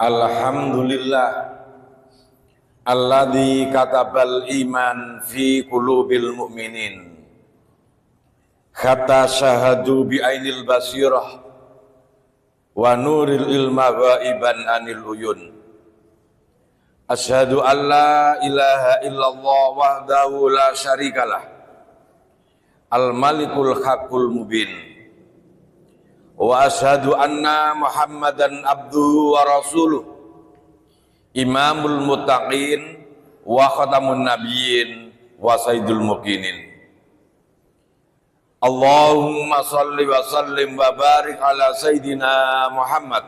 Alhamdulillah alladzi katabal iman fi qulubil mu'minin hatta syahadu bi ainil basirah wa nuril ilma ghaiban anil uyun. Asyhadu an la ilaha illallah wahdahu la syarikalah al malikul haqqul mubin. Wa asyhadu anna Muhammadan abduhu wa rasuluh imamul muttaqin wa khatamun nabiyyin wa sayyidul muqinin. Allahumma salli wa sallim wa barik ala sayyidina Muhammad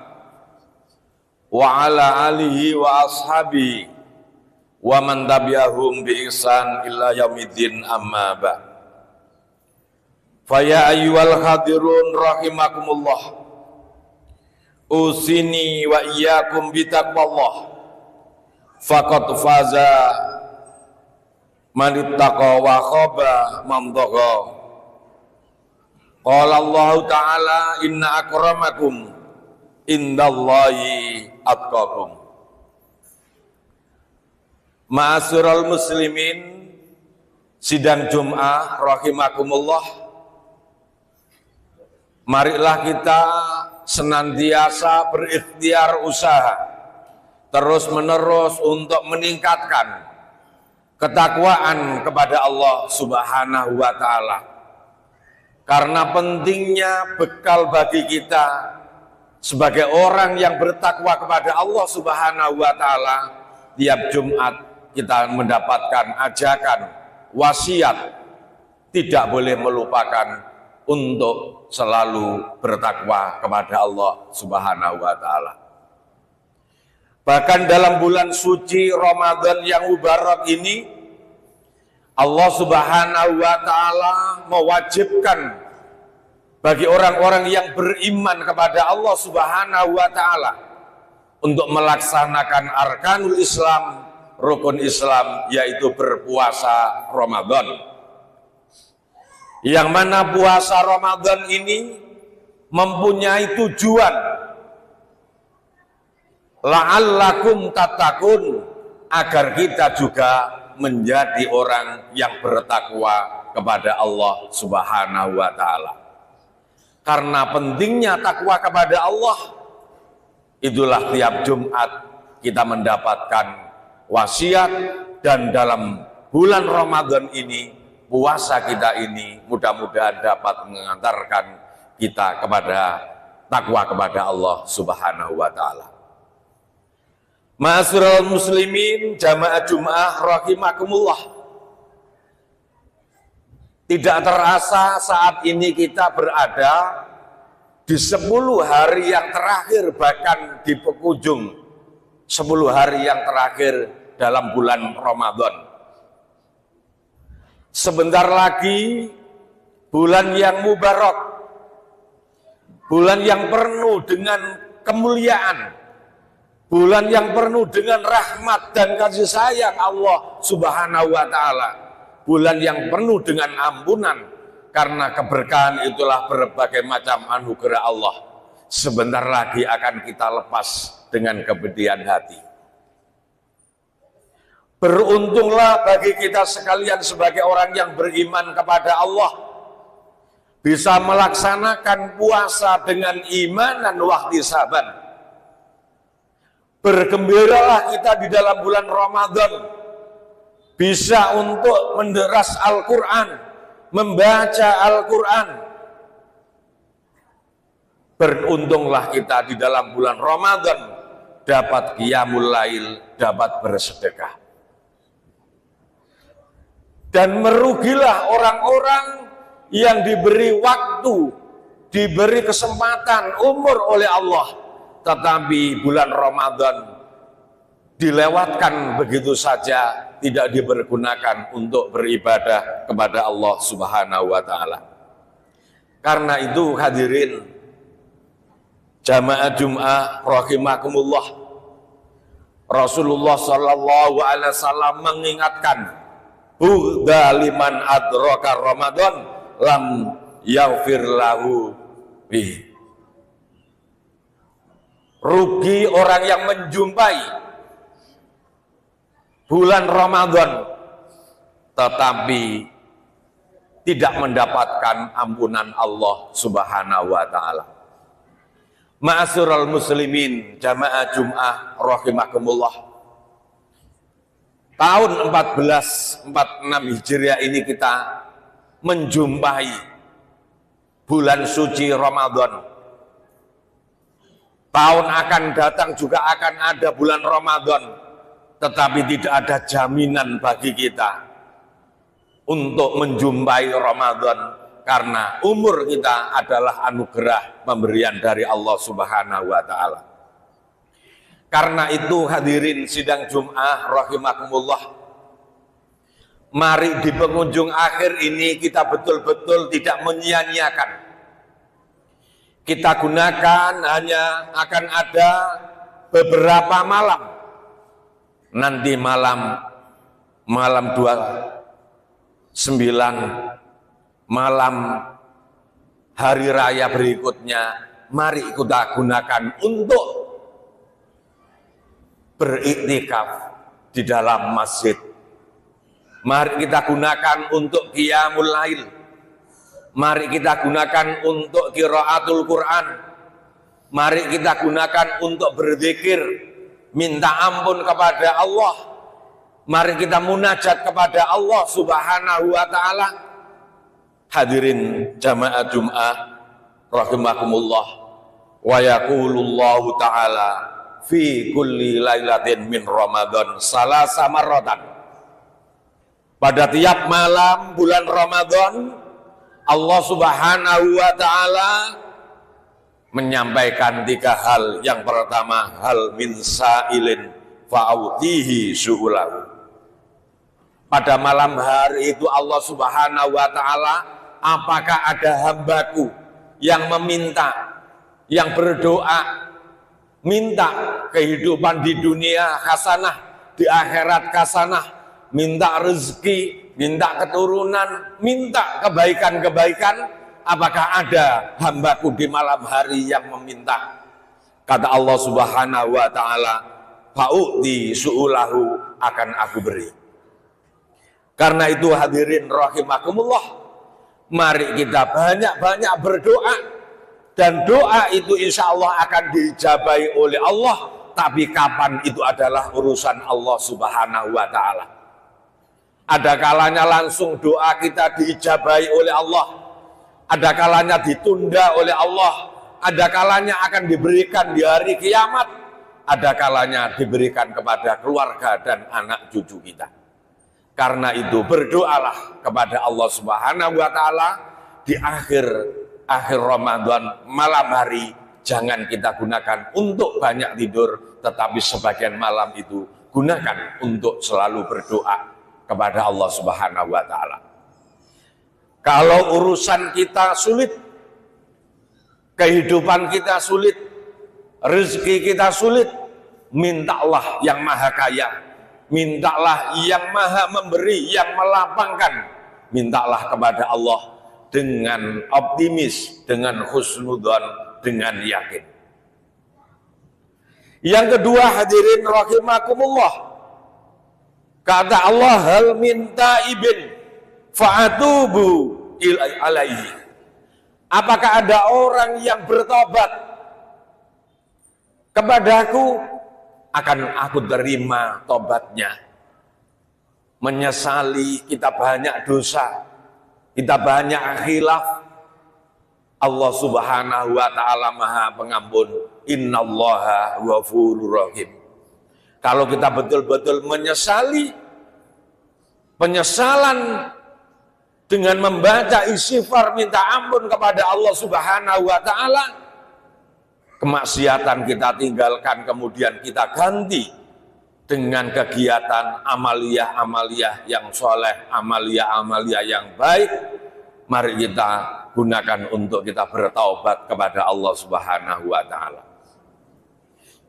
wa ala alihi wa ashabihi wa man tabi'ahum bi ihsan ila yaumiddin, amma ba'd. Faya ayyuhal hadirun rahimakumullah, usini wa iyyakum bitaqwallah, faqad faza man ittaqa wa khaba man dhagha. Qala Allah Ta'ala inna akramakum indallahi atqakum. Ma'asyiral muslimin, sidang Jum'ah rahimakumullah, marilah kita senantiasa berikhtiar usaha terus menerus untuk meningkatkan ketakwaan kepada Allah Subhanahu wa Ta'ala, karena pentingnya bekal bagi kita sebagai orang yang bertakwa kepada Allah Subhanahu wa Ta'ala. Tiap Jumat kita mendapatkan ajakan, wasiat, tidak boleh melupakan untuk selalu bertakwa kepada Allah Subhanahu wa Ta'ala. Bahkan dalam bulan suci Ramadan yang mubarak ini, Allah Subhanahu wa Ta'ala mewajibkan bagi orang-orang yang beriman kepada Allah Subhanahu wa Ta'ala untuk melaksanakan arkanul Islam, rukun Islam, yaitu berpuasa Ramadan. Yang mana puasa Ramadan ini mempunyai tujuan la'allakum tattaqun, agar kita juga menjadi orang yang bertakwa kepada Allah Subhanahu wa Ta'ala. Karena pentingnya takwa kepada Allah, itulah tiap Jumat kita mendapatkan wasiat, dan dalam bulan Ramadan ini, puasa kita ini mudah-mudahan dapat mengantarkan kita kepada takwa kepada Allah Subhanahu wa Ta'ala. Ma'asyiral muslimin, jamaah Jum'ah rahimakumullah, tidak terasa saat ini kita berada di 10 hari yang terakhir, bahkan di penghujung 10 hari yang terakhir dalam bulan Ramadan. Sebentar lagi bulan yang mubarak, bulan yang penuh dengan kemuliaan, bulan yang penuh dengan rahmat dan kasih sayang Allah Subhanahu wa Ta'ala, bulan yang penuh dengan ampunan, karena keberkahan itulah berbagai macam anugerah Allah. Sebentar lagi akan kita lepas dengan kepedihan hati. Beruntunglah bagi kita sekalian sebagai orang yang beriman kepada Allah, bisa melaksanakan puasa dengan iman dan wahtisaban. Bergembiralah kita di dalam bulan Ramadan, bisa untuk menderas Al-Quran, membaca Al-Quran. Beruntunglah kita di dalam bulan Ramadan, dapat qiyamul lail, dapat bersedekah. Dan merugilah orang-orang yang diberi waktu, diberi kesempatan, umur oleh Allah, tetapi bulan Ramadan dilewatkan begitu saja, tidak dipergunakan untuk beribadah kepada Allah Subhanahu wa Ta'ala. Karena itu hadirin jamaah Jum'ah rahimakumullah, Rasulullah sallallahu alaihi wasallam mengingatkan, bughda liman adraka Ramadan lam yaghfir lahu bih. Rugi orang yang menjumpai bulan Ramadan tetapi tidak mendapatkan ampunan Allah Subhanahu wa taala. Ma'asyiral muslimin, jamaah Jumat rahimakumullah. Tahun 1446 Hijriah ini kita menjumpai bulan suci Ramadan. Tahun akan datang juga akan ada bulan Ramadan, tetapi tidak ada jaminan bagi kita untuk menjumpai Ramadan karena umur kita adalah anugerah pemberian dari Allah Subhanahu wa taala. Karena itu hadirin sidang Jumat rahimakumullah, mari di penghujung akhir ini kita betul-betul tidak menyia-nyiakan. Kita gunakan hanya akan ada beberapa malam. Nanti malam 29, malam hari raya berikutnya, mari kita gunakan untuk beriktikaf di dalam masjid. Mari kita gunakan untuk qiyamul lail. Mari kita gunakan untuk qiraatul Quran. Mari kita gunakan untuk berzikir, minta ampun kepada Allah. Mari kita munajat kepada Allah Subhanahu wa taala. Hadirin jamaah Jumat rahimakumullah, wa yaqulullahu taala fi kulli lailatin min Ramadan salasa marratan. Pada tiap malam bulan Ramadan, Allah Subhanahu wa taala menyampaikan 3 hal. Yang pertama, hal min sa'ilin fa'autihi su'ulahu. Pada malam hari itu Allah Subhanahu wa taala, apakah ada hambaku yang meminta, yang berdoa, minta kehidupan di dunia hasanah, di akhirat hasanah, minta rezeki, minta keturunan, minta kebaikan-kebaikan. Apakah ada hambaku di malam hari yang meminta? Kata Allah Subhanahu wa taala, fa'u'ti su'ulahu, akan aku beri. Karena itu hadirin rahimakumullah, mari kita banyak-banyak berdoa, dan doa itu insya Allah akan dijabai oleh Allah. Tapi kapan itu adalah urusan Allah Subhanahu wa taala. Ada kalanya langsung doa kita diijabahi oleh Allah, ada kalanya ditunda oleh Allah, ada kalanya akan diberikan di hari kiamat, ada kalanya diberikan kepada keluarga dan anak cucu kita. Karena itu berdoalah kepada Allah Subhanahu wa taala di akhir Ramadan malam hari. Jangan kita gunakan untuk banyak tidur, tetapi sebagian malam itu gunakan untuk selalu berdoa kepada Allah Subhanahu wa taala. Kalau urusan kita sulit, kehidupan kita sulit, rezeki kita sulit, mintalah yang maha kaya, mintalah yang maha memberi, yang melapangkan. Mintalah kepada Allah dengan optimis, dengan husnudzon, dengan yakin. Yang kedua hadirin rahimakumullah, kata Allah, hal minta ibin fa'atubu alaihi. Apakah ada orang yang bertobat kepadaku, akan aku terima tobatnya. Menyesali kita banyak dosa, kita banyak khilaf, Allah Subhanahu wa taala Maha Pengampun. Innallaha ghafurur rahim. Kalau kita betul-betul menyesali, penyesalan dengan membaca istighfar minta ampun kepada Allah Subhanahu wa taala, kemaksiatan kita tinggalkan, kemudian kita ganti dengan kegiatan amaliyah-amaliyah yang soleh, amaliyah-amaliyah yang baik. Mari kita gunakan untuk kita bertaubat kepada Allah Subhanahu wa taala.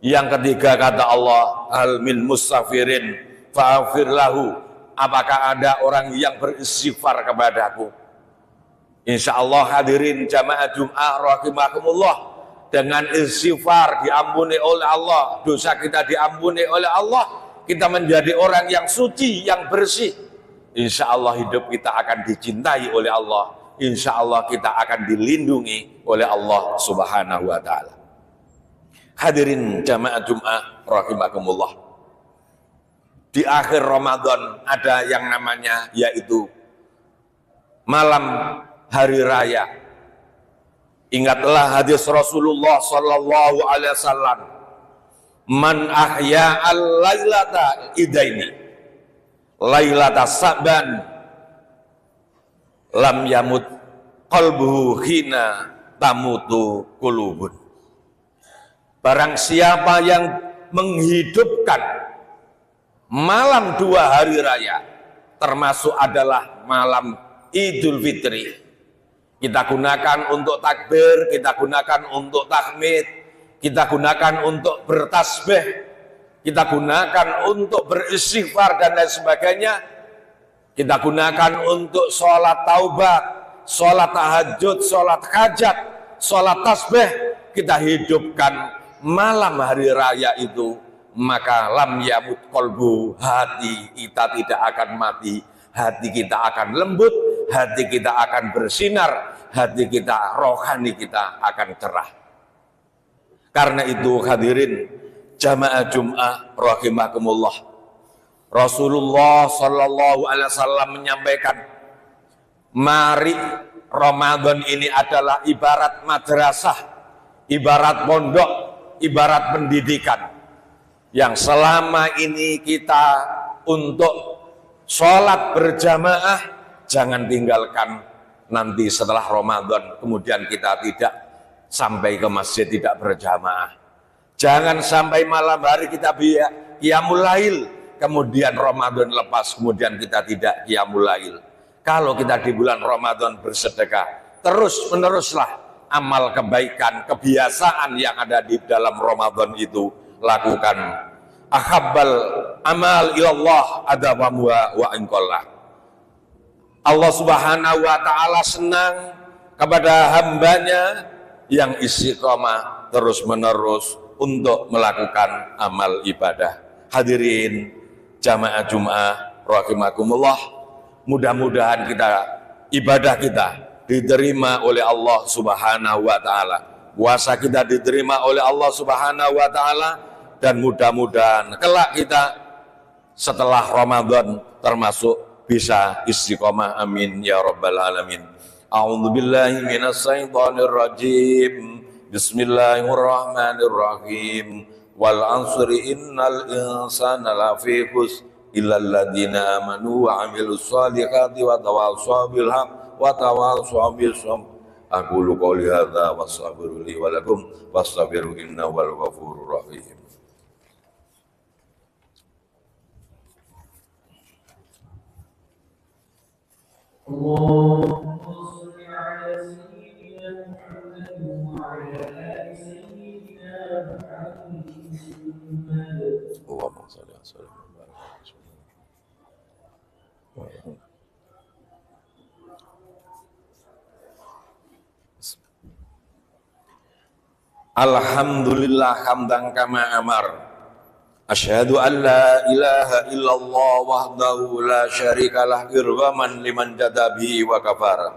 Yang ketiga kata Allah, hal min mustaghfirin fa'ghfir lahu. Apakah ada orang yang beristighfar kepadaku? Insya Allah hadirin jamaah Jumat rahimakumullah, dengan istighfar diampuni oleh Allah, dosa kita diampuni oleh Allah, kita menjadi orang yang suci, yang bersih. Insya Allah hidup kita akan dicintai oleh Allah. Insya Allah kita akan dilindungi oleh Allah Subhanahu wa Ta'ala. Hadirin jamaah Jum'ah rahimakumullah. Di akhir Ramadan ada yang namanya yaitu malam hari raya. Ingatlah hadis Rasulullah sallallahu alaihi wasallam, man ahya al-lailata idaini lailata Sa'ban lam yamut qalbuhu hina tamutu qulubun. Barang siapa yang menghidupkan malam 2 hari raya, termasuk adalah malam Idul Fitri, kita gunakan untuk takbir, kita gunakan untuk tahmid, kita gunakan untuk bertasbih, kita gunakan untuk beristighfar dan lain sebagainya. Kita gunakan untuk sholat taubat, sholat tahajud, sholat hajat, sholat tasbih. Kita hidupkan malam hari raya itu, maka lam yamut qalbu, hati kita tidak akan mati, hati kita akan lembut, hati kita akan bersinar, hati kita, rohani kita akan cerah. Karena itu hadirin jamaah Jum'ah rahimakumullah, Rasulullah sallallahu alaihi wasallam menyampaikan, mari Ramadan ini adalah ibarat madrasah, ibarat pondok, ibarat pendidikan yang selama ini kita untuk sholat berjamaah, jangan tinggalkan nanti setelah Ramadan, kemudian kita tidak sampai ke masjid, tidak berjamaah. Jangan sampai malam hari kita qiyamul lail, kemudian Ramadan lepas, kemudian kita tidak qiyamul lail. Kalau kita di bulan Ramadan bersedekah, terus meneruslah amal kebaikan, kebiasaan yang ada di dalam Ramadan itu lakukan. Ahabbal amal ilallah adawamu wa inqallah. Allah Subhanahu wa Ta'ala senang kepada hambanya yang istiqomah terus menerus untuk melakukan amal ibadah. Hadirin jamaah Jum'ah rahimakumullah, mudah-mudahan ibadah kita diterima oleh Allah Subhanahu wa Ta'ala, puasa kita diterima oleh Allah Subhanahu wa Ta'ala, dan mudah-mudahan kelak kita setelah Ramadan termasuk bisa istiqomah, amin ya rabbal alamin. A'udzubillahi minasyaitonir rajim. Bismillahirrahmanirrahim. Wal 'asri innal insana lafi khusr illal ladzina amanu wa 'amilus shalihati wa tawassaw bil haqq wa tawassaw bis sabr. Aqulu qouli hadza wastaghfiru li wa lakum wastaghfiru innahu wal ghafurur rahim. اللهم صل على سيدنا محمد وعلى آل سيدنا محمد. اللهم صل على سيدنا محمد. Alhamdulillah hamdan kama amar. Asyhadu an la ilaha illallah wahdahu la syarikalah irwaman liman jadabihi wa kafara.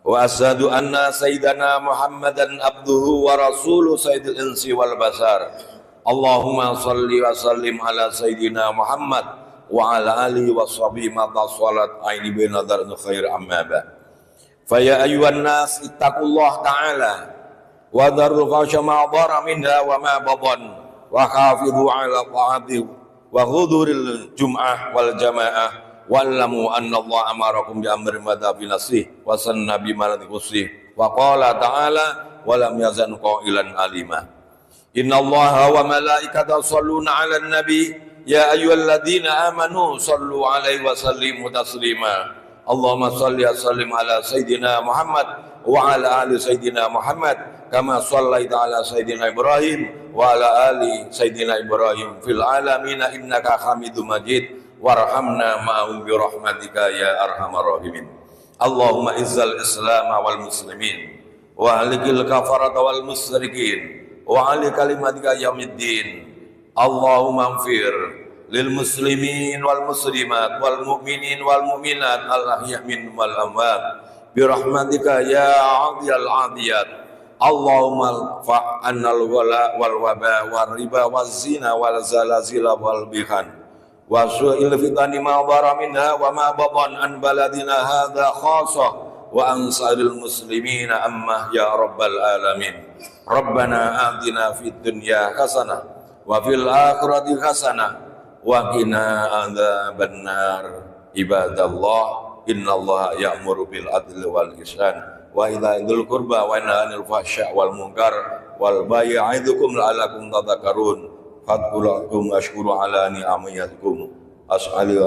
Wa asyhadu anna sayyidana Muhammadan abduhu wa rasuluh sayyidil insi wal basar. Allahumma salli wa sallim ala sayyidina Muhammad wa ala alihi wa sahbihi mata salat aini bin nadar khair amma ba. Fa ya ayyuhan nas ittaqullah ta'ala wa dharru fasha ma dhara minha wa ma badan. Wa hafidhu ala ta'ati wa huduril jum'ah wal jamaah wa'lamu anna Allah amarakum bi amrin madha fi nasih wa sanna bi malati qusih wa qala ta'ala wa lam yazan qailan alima. Inna Allah wa malaikatahu yusholluna 'alan nabi ya ayyuhalladzina amanu shallu 'alaihi wa sallimu taslima. Allahumma shalli wa sallim ala sayidina Muhammad wa ala ali sayidina Muhammad kama shallaita ala sayidina Ibrahim wa ala ali sayidina Ibrahim fil alamin innaka Hamidum Majid warhamna ma'hum bi rahmatika ya arhamar rahimin. Allahumma izzal islam wal muslimin wa alikil kafarata wal musyrikin wa ali kalimatika yaumiddin. Allahumma ighfir lil muslimin wal muslimat wal mu'minin wal mu'minat al ahya' minhum wal amwat bi rahmatika ya 'adiyal 'adiyat. Allahumma fa'annal wala wal waba wal riba waz zina wal zalazila wal bihan wa su'il fitani ma dhara minha wa ma batan an baladina hadha khasah wa ansaril muslimina amma ya rabbal alamin. Rabbana atina fid dunya hasanah wa fil akhirati hasanah wa qina adzabannar. Ibadallah, innallaha ya'muru bil adli wal ihsan wa dzil qurba wa yanha 'anil fahsya wal munkar wal baghi ya'idukum la'allakum tadhakkarun. Fadhkurukum ashkuru ala ni'amatikum as'ali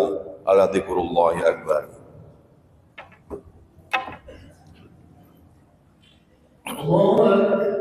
ala dzikrullahi akbar. الله أكبر